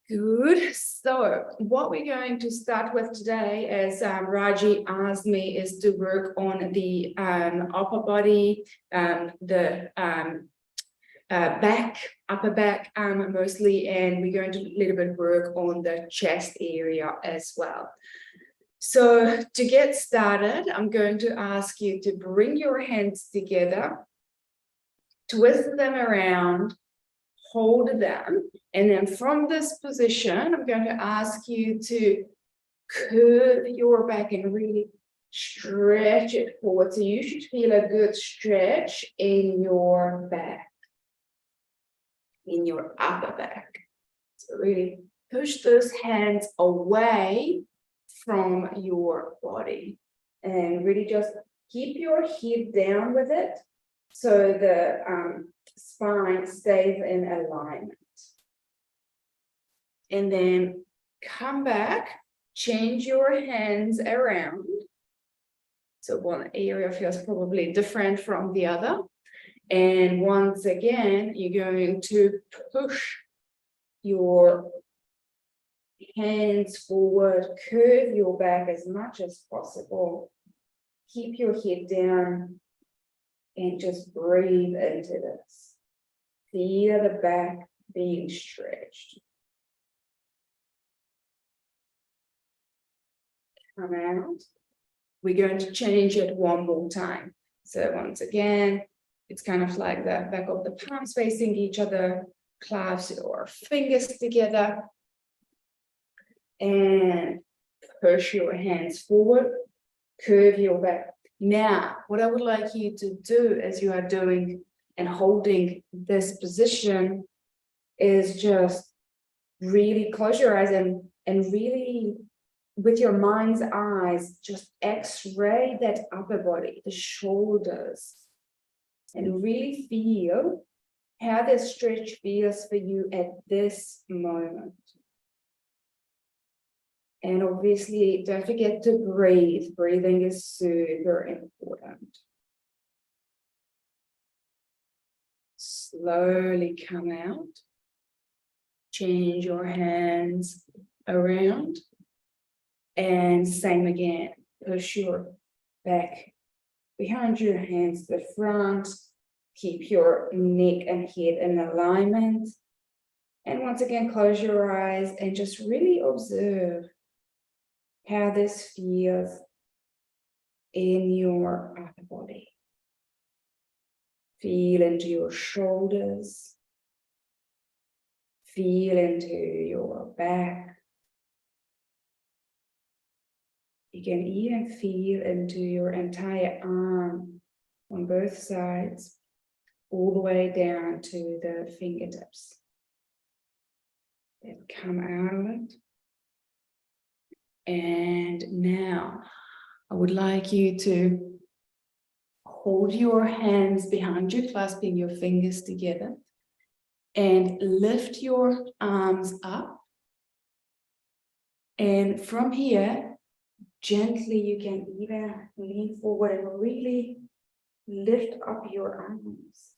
Good. So what we're going to start with today, as Raji asked me, is to work on the upper body, the back, upper back mostly, and we're going to a little bit work on the chest area as well. So to get started, I'm going to ask you to bring your hands together, twist them around, hold them, and then from this position, I'm going to ask you to curve your back and really stretch it forward. So you should feel a good stretch in your back, in your upper back. So really push those hands away from your body and really just keep your head down with it so the spine stays in alignment. And then come back, change your hands around. So one area feels probably different from the other. And once again, you're going to push your hands forward, curve your back as much as possible. Keep your head down and just breathe into this. Feel the back being stretched. Come out. We're going to change it one more time. So once again, it's kind of like the back of the palms facing each other, clasp your fingers together, and push your hands forward, curve your back. Now, what I would like you to do as you are doing and holding this position is just really close your eyes and really, with your mind's eyes, just x-ray that upper body, the shoulders, and really feel how this stretch feels for you at this moment. And obviously, don't forget to breathe. Breathing is super important. Slowly come out. Change your hands around. And same again. Push your back behind your hands to the front. Keep your neck and head in alignment. And once again, close your eyes and just really observe how this feels in your upper body. Feel into your shoulders. Feel into your back. You can even feel into your entire arm on both sides, all the way down to the fingertips. Then come out of it. And now I would like you to hold your hands behind you, clasping your fingers together, and lift your arms up. And from here, gently, you can even lean forward and really lift up your arms.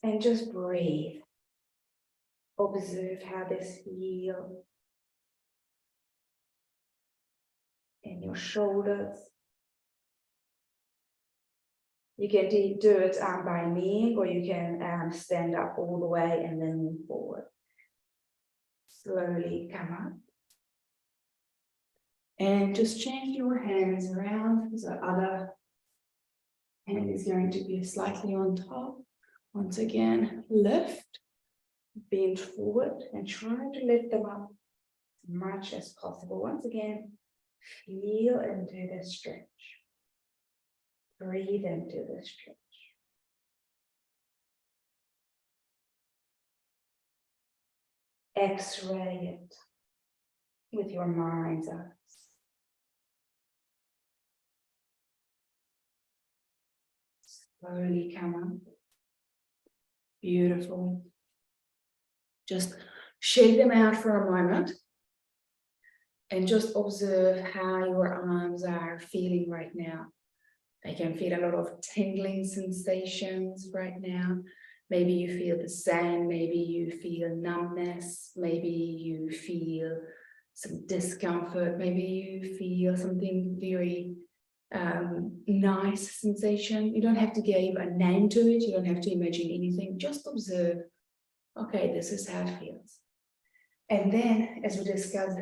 And just breathe. Observe how this feels in your shoulders. You can do it by kneeling, or you can stand up all the way and then move forward. Slowly come up. And just change your hands around. So other hand is going to be slightly on top. Once again, lift, bend forward, and try to lift them up as much as possible. Once again, feel into the stretch. Breathe into the stretch. X-ray it with your mind's eyes. Slowly come up. Beautiful. Just shake them out for a moment and just observe how your arms are feeling right now. I can feel a lot of tingling sensations right now. Maybe you feel the sand, maybe you feel numbness, maybe you feel some discomfort, maybe you feel something very nice sensation. You don't have to give a name to it, you don't have to imagine anything, just observe, okay, this is how it feels. And then, as we discussed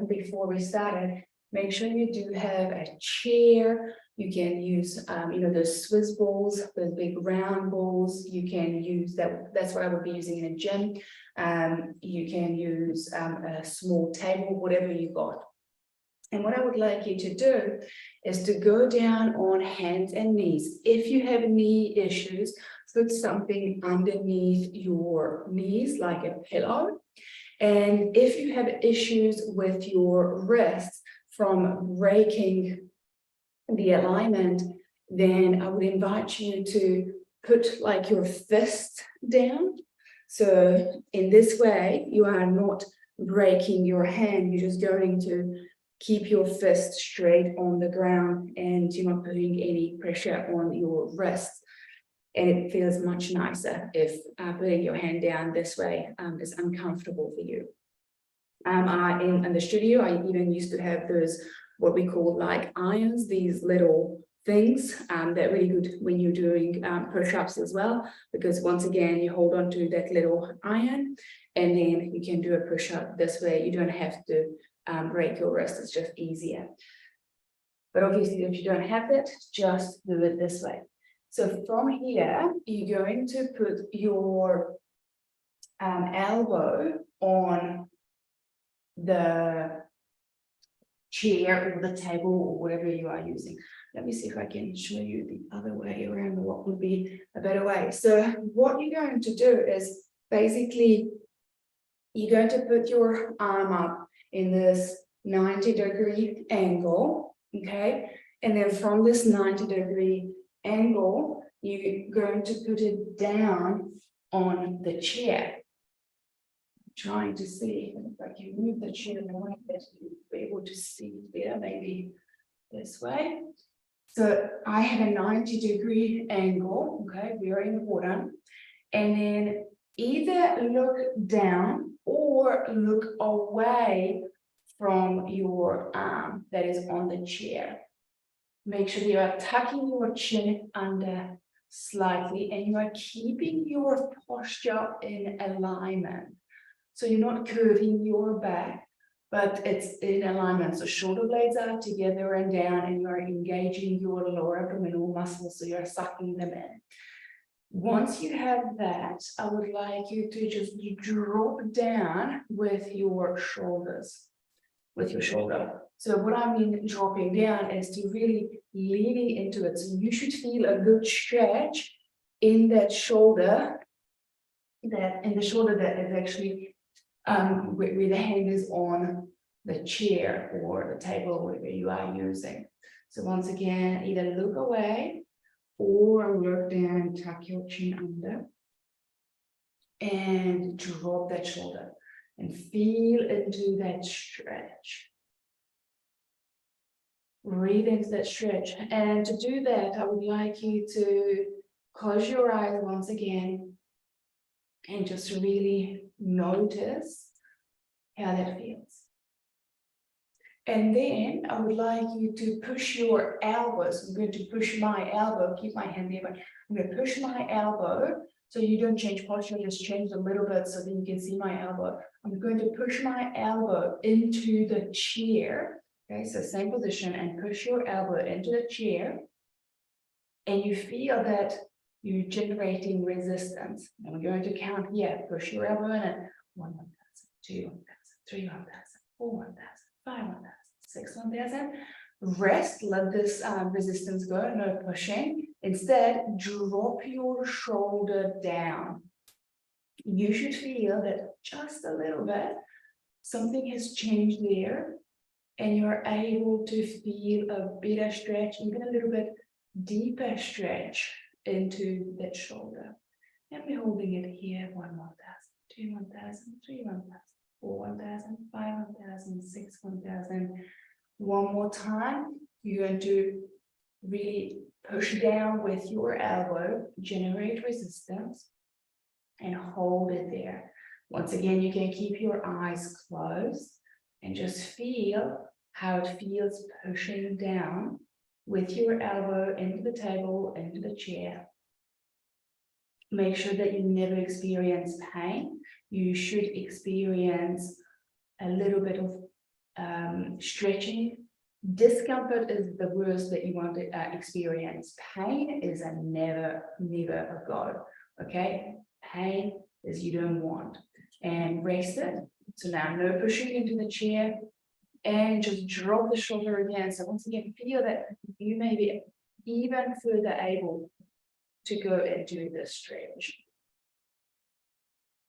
before we started, make sure you do have a chair. You can use, those Swiss balls, those big round balls. You can use that. That's what I would be using in a gym. You can use a small table, whatever you got. And what I would like you to do is to go down on hands and knees. If you have knee issues, put something underneath your knees, like a pillow. And if you have issues with your wrists from breaking the alignment, then I would invite you to put like your fist down. So in this way, you are not breaking your hand, you're just going to keep your fist straight on the ground and you're not putting any pressure on your wrists. And it feels much nicer if putting your hand down this way is uncomfortable for you. In the studio, I even used to have those, what we call like irons, these little things that really good when you're doing push-ups as well, because once again, you hold on to that little iron and then you can do a push-up this way. You don't have to break your wrist, it's just easier. But obviously, if you don't have that, just do it this way. So from here, you're going to put your elbow on the chair or the table or whatever you are using. Let me see if I can show you the other way around, what would be a better way. So what you're going to do is basically you're going to put your arm up in this 90-degree angle, okay? And then from this 90-degree angle, you're going to put it down on the chair. Trying to see if I can move the chair like that to be able to see better, maybe this way. So I have a 90-degree angle, okay, very important. And then either look down or look away from your arm that is on the chair. Make sure you are tucking your chin under slightly and you are keeping your posture in alignment. So you're not curving your back, but it's in alignment. So shoulder blades are together and down, and you're engaging your lower abdominal muscles, so you're sucking them in. Once you have that, I would like you to just drop down with your shoulders, with your shoulder. So what I mean dropping down is to really leaning into it. So you should feel a good stretch in that shoulder, that is actually where the hand is on the chair or the table, whatever you are using. So once again, either look away or look down, tuck your chin under and drop that shoulder and feel into that stretch. Breathe into that stretch. And to do that, I would like you to close your eyes once again and just really notice how that feels. And then I would like you to push your elbows. I'm going to push my elbow, keep my hand there, but I'm going to push my elbow so you don't change posture, just change a little bit so that you can see my elbow. I'm going to push my elbow into the chair. Okay, so same position and push your elbow into the chair. And you feel that you're generating resistance. And we're going to count here. Push your elbow in it. 1,000, 2,000, 3,000, 4,000, 5,000, 6,000. Rest, let this resistance go, no pushing. Instead, drop your shoulder down. You should feel that just a little bit, something has changed there, and you're able to feel a better stretch, even a little bit deeper stretch into that shoulder. And we're holding it here, 1,000, 2,000, 3,000, 4,000, 5,000, 6,000. One more time, you're going to really push down with your elbow, generate resistance. and hold it there. Once again, you can keep your eyes closed and just feel how it feels pushing down with your elbow into the table, into the chair. Make sure that you never experience pain. You should experience a little bit of stretching. Discomfort is the worst that you want to experience. Pain is a never a go. Okay? Pain is you don't want. And rest it. So now no pushing into the chair and just drop the shoulder again. So once again, feel that you may be even further able to go and do this stretch.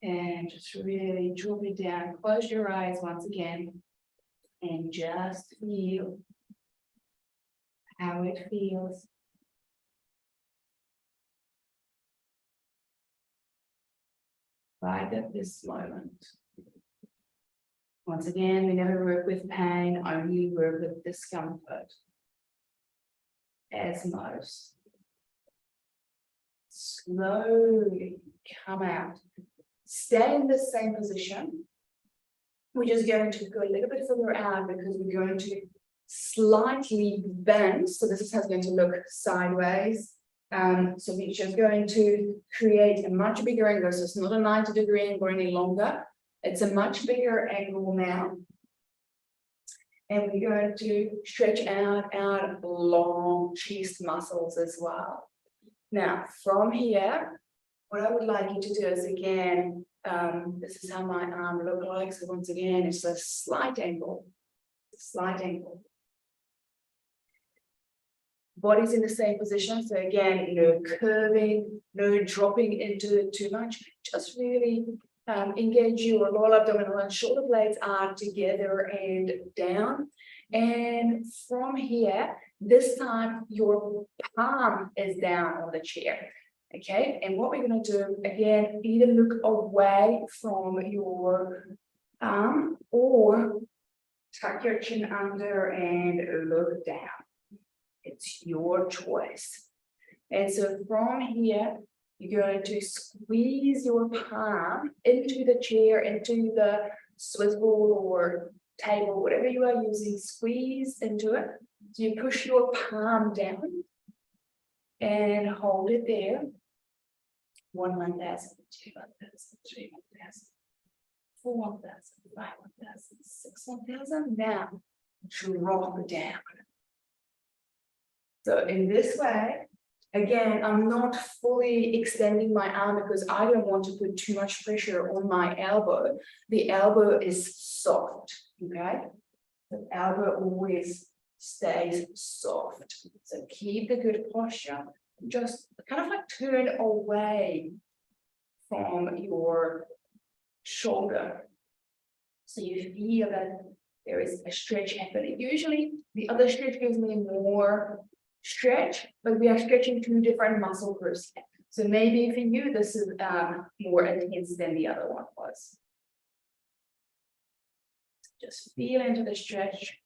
And just really drop it down. Close your eyes once again and just feel how it feels. Right at this moment. Once again, we never work with pain, only work with discomfort. As most. Slowly come out. Stay in the same position. We're just going to go a little bit further out because we're going to slightly bend. So this is how it's going to look sideways. So we're just going to create a much bigger angle. So it's not a 90-degree angle any longer. It's a much bigger angle now. And we're going to stretch out long chest muscles as well. Now, from here, what I would like you to do is, again, this is how my arm looks like. So once again, it's a slight angle. Body's in the same position. So again, no curving, no dropping into it too much. Just really engage your lower abdominal and shoulder blades are together and down. And from here, this time your palm is down on the chair. Okay, and what we're going to do, again, either look away from your arm or tuck your chin under and look down. It's your choice. And so from here, you're going to squeeze your palm into the chair, into the swivel or table, whatever you are using, squeeze into it. So you push your palm down and hold it there. 1, 1,000, 2, 1,000, 3, 1,000, 4, 1,000, 5, 1,000, 6, 1,000. Now drop it down. So in this way, again, I'm not fully extending my arm because I don't want to put too much pressure on my elbow. The elbow is soft, okay? The elbow always stays soft. So keep the good posture. Just kind of like turn away from your shoulder. So you feel that there is a stretch happening. Usually the other stretch gives me more stretch, but we are stretching 2 different muscle groups. So maybe for you, this is more intense than the other one was. Just feel into the stretch.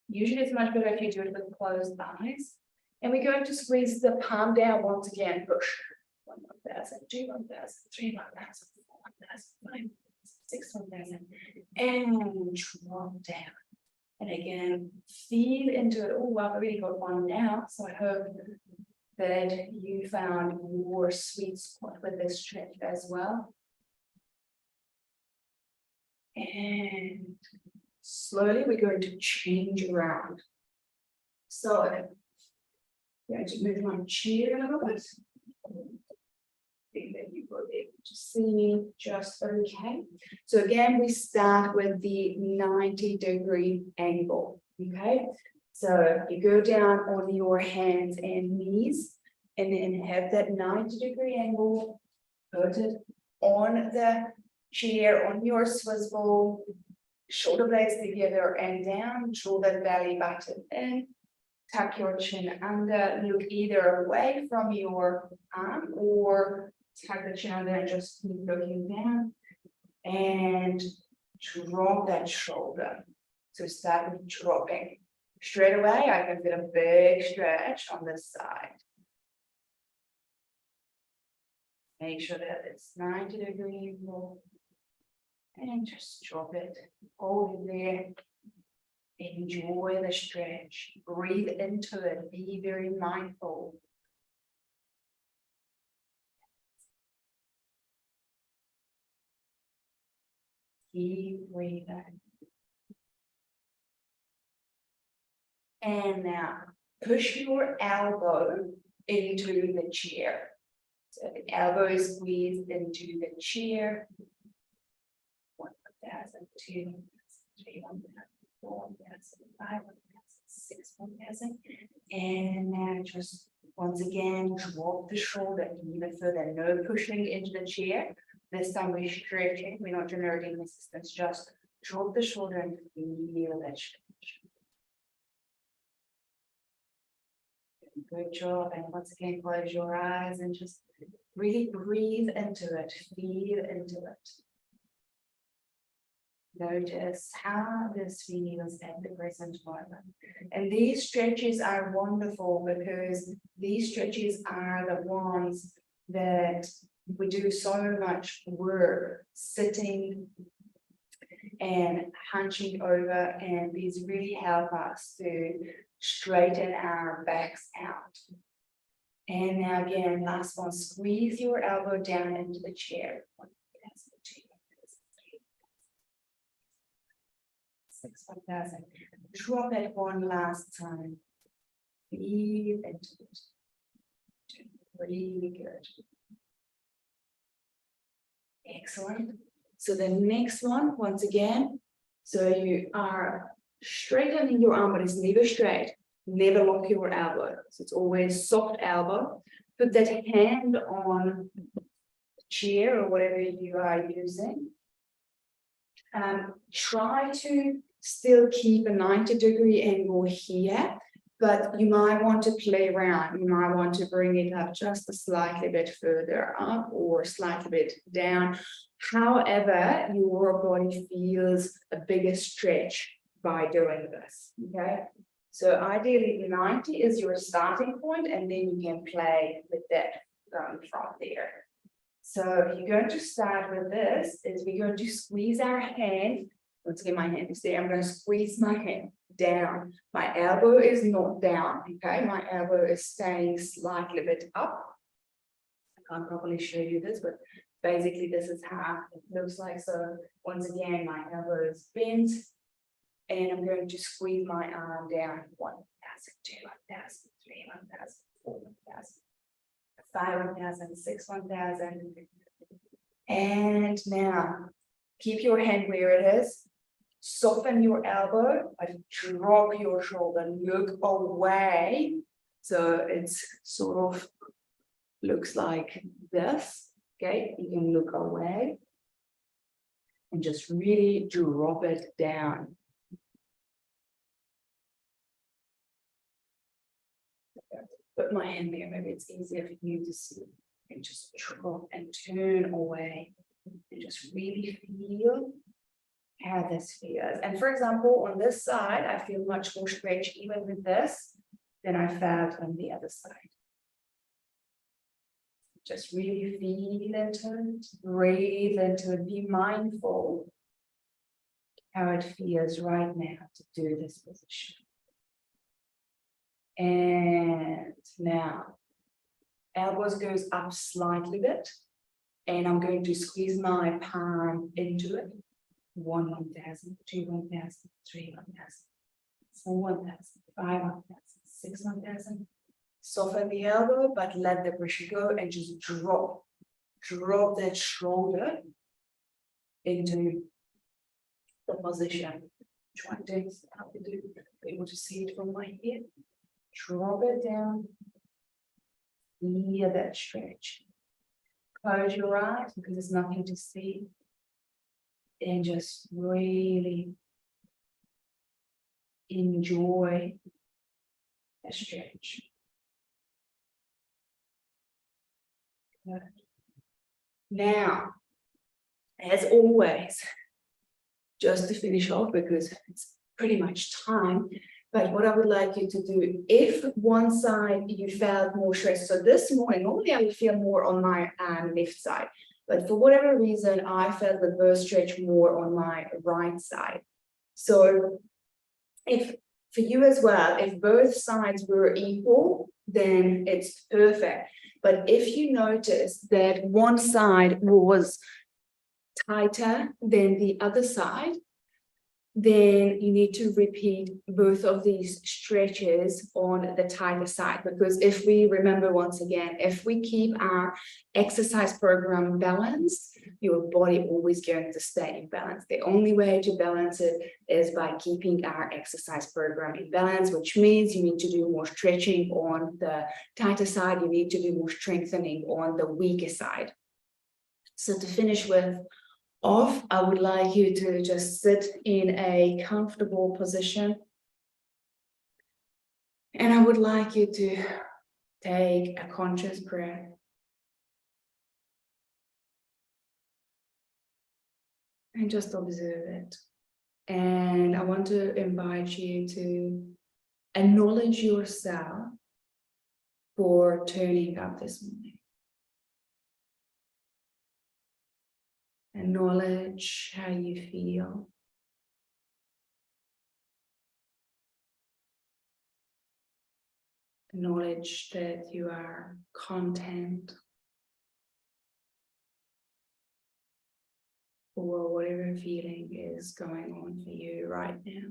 Usually it's much better if you do it with closed eyes. And we're going to squeeze the palm down once again. Push. 1, 1,000, 2, 1,000, 3, 1,000, 4, 1,000, 5, 6, 1,000. And drop down. And again, feel into it. Oh, I've already got one now. So I hope that you found your sweet spot with this stretch as well. And slowly we're going to change around. So I'm going to move my chair a little bit. I think that you will be able to see me just okay. So again, we start with the 90-degree angle, okay? So you go down on your hands and knees and then have that 90-degree angle, put it on the chair, on your swivel, shoulder blades together and down, draw that belly button in, tuck your chin under, look either away from your arm or tuck the chin under and just keep looking down and drop that shoulder. So start with dropping. Straight away, I can feel a big stretch on this side. Make sure that it's 90 degrees angle. And just drop it over there. Enjoy the stretch. Breathe into it. Be very mindful. Keep breathing. And now push your elbow into the chair. So the elbow is squeezed into the chair. 1,000, 2,000, 3,000, 4,000, 5,000, 6,000. And now just once again drop the shoulder even further. No pushing into the chair. This time we're stretching. We're not generating resistance. Just drop the shoulder and feel that stretch. Good job. And once again, close your eyes and just really breathe into it. Feel into it. Notice how this feels at the present moment. And these stretches are wonderful because these stretches are the ones that we do so much work sitting and hunching over, and these really help us to straighten our backs out. And now again, last one, squeeze your elbow down into the chair. 1,000, 2,000, 6,000. Drop it one last time. Breathe into it. Really good. Excellent. So the next one, once again, so you are straightening your arm, but it's never straight. Never lock your elbow. So it's always soft elbow. Put that hand on the chair or whatever you are using. Try to still keep a 90-degree angle here, but you might want to play around. You might want to bring it up just a slightly bit further up or slightly bit down. However, your body feels a bigger stretch by doing this, okay? So ideally 90 is your starting point, and then you can play with that from there. So you're going to start with this, is we're going to squeeze our hand. Let's get my hand is there. I'm going to squeeze my hand down. My elbow is not down, okay? My elbow is staying slightly bit up. I can't probably show you this, but basically this is how it looks like. So once again, my elbow is bent, and I'm going to squeeze my arm down. 1,000, 2,000, 3,000, 4,000, 5,000, 6,000. And now keep your hand where it is. Soften your elbow, but drop your shoulder. Look away. So it's sort of looks like this. Okay, you can look away and just really drop it down. Put my hand there, maybe it's easier for you to see. And just drop and turn away. And just really feel how this feels. And for example, on this side, I feel much more stretch even with this than I felt on the other side. Just really feel into it, breathe into it, be mindful how it feels right now to do this position. And now, elbows goes up slightly bit, and I'm going to squeeze my palm into it. 1,000, 2,000, 3,000, 4,000, 5,000, 6,000. Soften the elbow, but let the pressure go and just drop that shoulder into the position. Try to be able to see it from my head. Drop it down. Feel that stretch. Close your eyes because there's nothing to see. And just really enjoy the stretch. Good. Now, as always, just to finish off because it's pretty much time, But what I would like you to do, if one side you felt more stressed, so this morning, normally I would feel more on my left side, but for whatever reason, I felt the bow stretch more on my right side. So if for you as well, if both sides were equal, then it's perfect. But if you notice that one side was tighter than the other side, then you need to repeat both of these stretches on the tighter side. Because if we remember once again, if we keep our exercise program balanced, your body always going to stay in balance. The only way to balance it is by keeping our exercise program in balance, which means you need to do more stretching on the tighter side. You need to do more strengthening on the weaker side. So to finish with, I would like you to just sit in a comfortable position. And I would like you to take a conscious breath. And just observe it. And I want to invite you to acknowledge yourself for turning up this morning. Acknowledge how you feel. Acknowledge that you are content for whatever feeling is going on for you right now.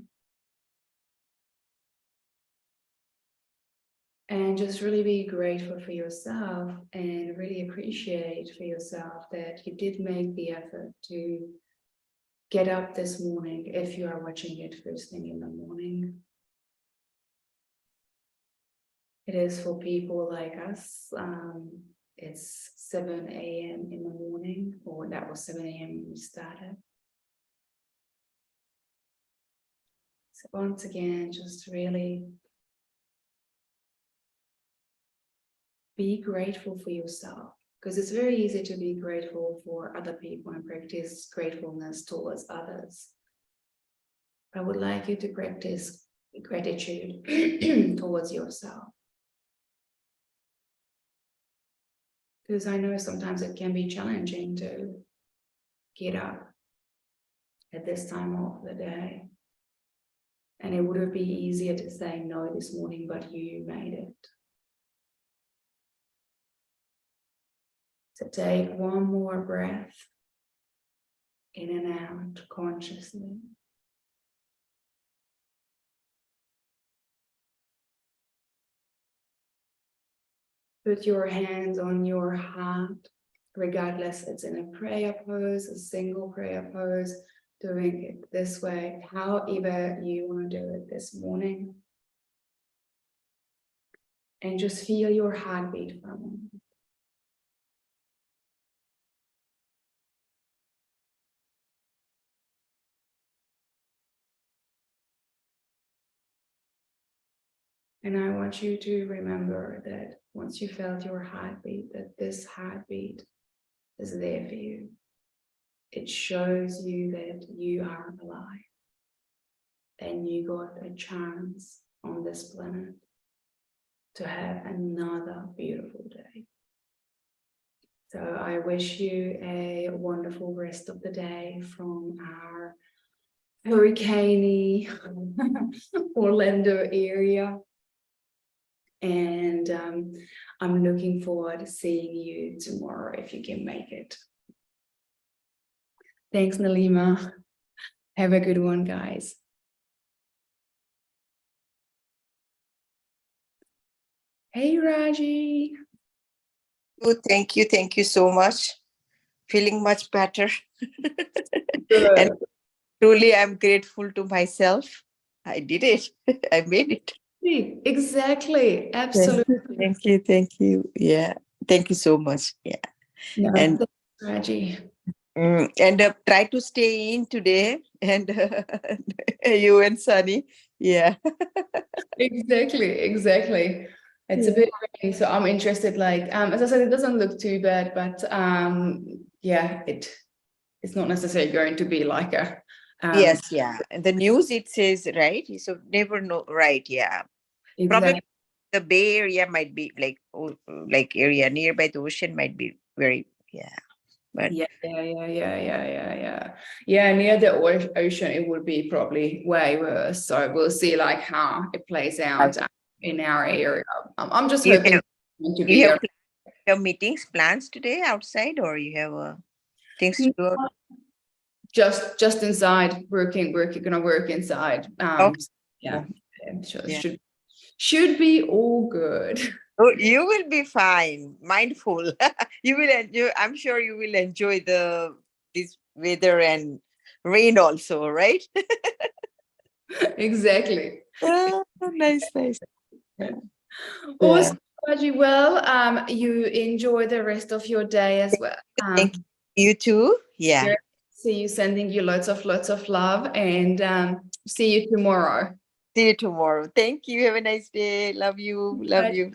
And just really be grateful for yourself and really appreciate for yourself that you did make the effort to get up this morning if you are watching it first thing in the morning. It is for people like us. It's 7 a.m. in the morning, or that was 7 a.m. when we started. So once again, just really be grateful for yourself, because it's very easy to be grateful for other people and practice gratefulness towards others. I would like you to practice gratitude towards yourself. Because I know sometimes it can be challenging to get up at this time of the day. And it would have been easier to say no this morning, but you made it. So take one more breath in and out consciously. Put your hands on your heart, regardless it's in a prayer pose, a single prayer pose, doing it this way, however you want to do it this morning. And just feel your heartbeat for a moment. And I want you to remember that once you felt your heartbeat, that this heartbeat is there for you. It shows you that you are alive and you got a chance on this planet to have another beautiful day. So I wish you a wonderful rest of the day from our hurricane-y Orlando area. And I'm looking forward to seeing you tomorrow if you can make it. Thanks, Nalima. Have a good one, guys. Hey, Raji. Oh, thank you. Thank you so much. Feeling much better. And truly, I'm grateful to myself. I did it. I made it. Exactly. Absolutely. Thank you. Thank you. Yeah. Thank you so much. Yeah. No, and thanks, Raji. And try to stay in today. And you and Sunny. Yeah. Exactly. It's a bit rainy, so I'm interested. Like, as I said, it doesn't look too bad, but yeah, it's not necessarily going to be like a Yes, yeah. And the news it says, right? So never know, right? Yeah. Probably Exactly. the Bay Area might be like like area nearby the ocean might be very but Yeah, near the ocean, it would be probably way worse. So we'll see like how it plays uh, out in our area. I'm just you hoping to you be have your meetings plans today outside or you have things to do? just inside working, gonna work inside. Okay. Yeah, so Yeah. should be all good. Oh, you will be fine. Mindful. You will enjoy. I'm sure you will enjoy this weather and rain also, right? Exactly. Nice, nice. Yeah. Awesome, Raji. Well, you enjoy the rest of your day as well. Thank you too. Yeah. See you, sending you lots of love, and see you tomorrow. See you tomorrow. Thank you. Have a nice day. Love you. Love Bye. you.